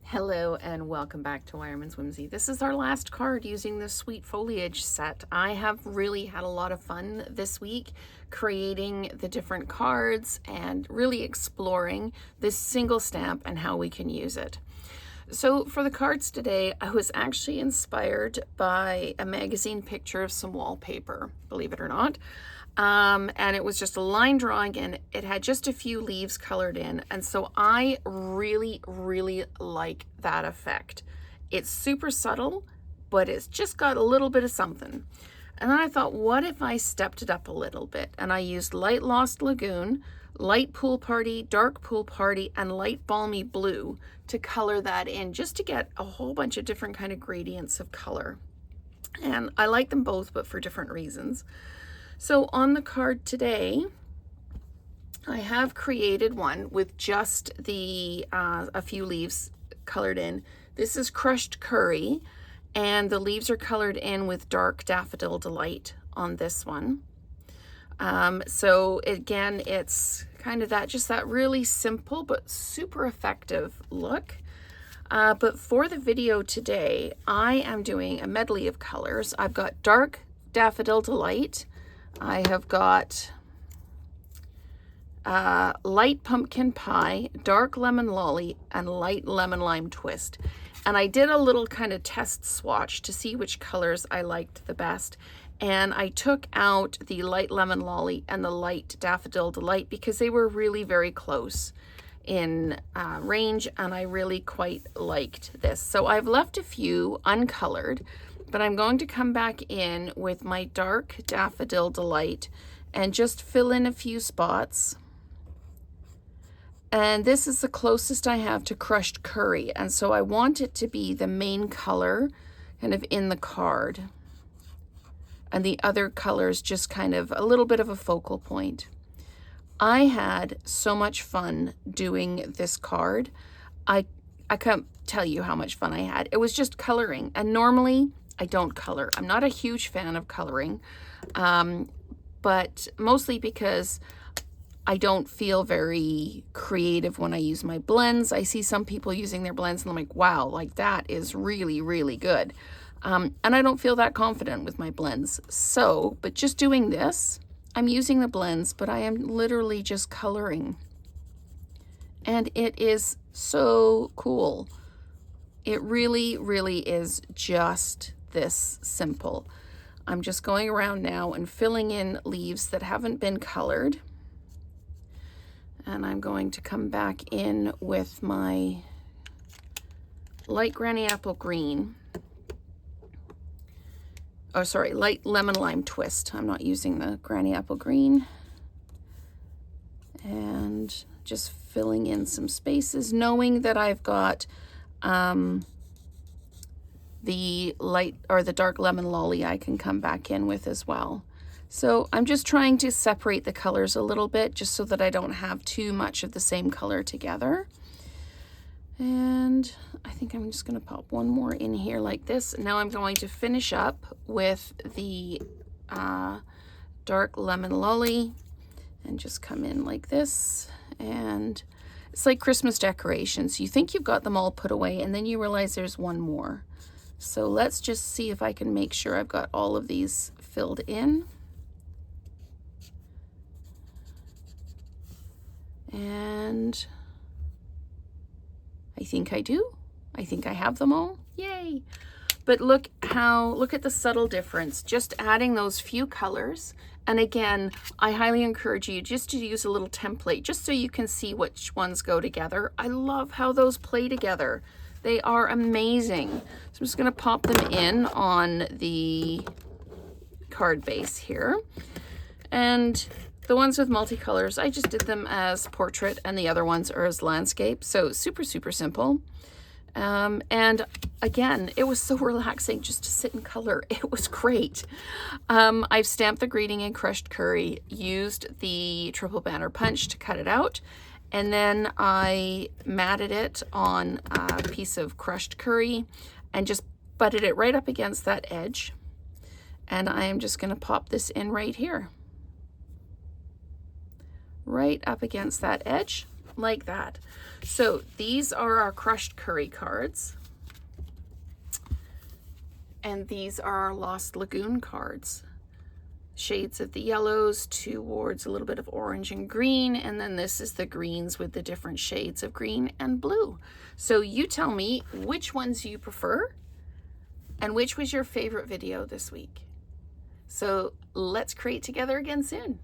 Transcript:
Hello and welcome back to Wireman's Whimsy. This is our last card using the Sweet Foliage set. I have really had a lot of fun this week creating the different cards and really exploring this single stamp and how we can use it. So for the cards today, I was actually inspired by a magazine picture of some wallpaper, believe it or not. And it was just a line drawing and it had just a few leaves colored in. And so I really like that effect. It's super subtle, but it's just got a little bit of something. And then I thought, what if I stepped it up a little bit? And I used Light Lost Lagoon, Light Pool Party, Dark Pool Party, and Light Balmy Blue to color that in, just to get a whole bunch of different kind of gradients of color. And I like them both, but for different reasons. So on the card today, I have created one with just the a few leaves colored in. This is crushed curry, and the leaves are colored in with dark daffodil delight on this one. So again, it's kind of that, just that really simple but super effective look. But for the video today, I am doing a medley of colors. I've got dark daffodil delight. I have got light pumpkin pie, dark lemon lolly, and light lemon lime twist. And I did a little kind of test swatch to see which colors I liked the best. And I took out the light lemon lolly and the light daffodil delight because they were really very close in range, and I really quite liked this. So I've left a few uncolored, but I'm going to come back in with my dark daffodil delight and just fill in a few spots. And this is the closest I have to crushed curry, and so I want it to be the main color kind of in the card, and the other colors just kind of a little bit of a focal point. I had so much fun doing this card. I can't tell you how much fun I had. It was just coloring, and normally I don't color. I'm not a huge fan of coloring, but mostly because I don't feel very creative when I use my blends. I see some people using their blends and I'm like, wow, like that is really good. And I don't feel that confident with my blends. So, but just doing this, I'm using the blends, but I am literally just coloring. And it is so cool. It really is just this simple. I'm just going around now and filling in leaves that haven't been colored. And I'm going to come back in with my light granny apple green. Oh, sorry, light lemon lime twist. I'm not using the granny apple green. And just filling in some spaces, knowing that I've got the light or the dark lemon lolly I can come back in with as well. So I'm just trying to separate the colors a little bit just so that I don't have too much of the same color together. And I think I'm just going to pop one more in here like this. Now I'm going to finish up with the dark lemon lolly and just come in like this. And it's like Christmas decorations. You think you've got them all put away and then you realize there's one more. So let's just see if I can make sure I've got all of these filled in. And I think I do. I think I have them all. Yay. But look at the subtle difference, just adding those few colors. And again, I highly encourage you just to use a little template just so you can see which ones go together. I love how those play together. They are amazing. So I'm just going to pop them in on the card base here. And the ones with multicolors, I just did them as portrait, and the other ones are as landscape. So super simple. And again, it was so relaxing just to sit and color. It was great. I've stamped the greeting in crushed curry, used the triple banner punch to cut it out, and then I matted it on a piece of crushed curry and just butted it right up against that edge. And I am just going to pop this in right here. Right up against that edge. like that. So these are our crushed curry cards. And these are our Lost Lagoon cards. Shades of the yellows towards a little bit of orange and green, and then this is the greens with the different shades of green and blue. So you tell me which ones you prefer and which was your favorite video this week. So let's create together again soon.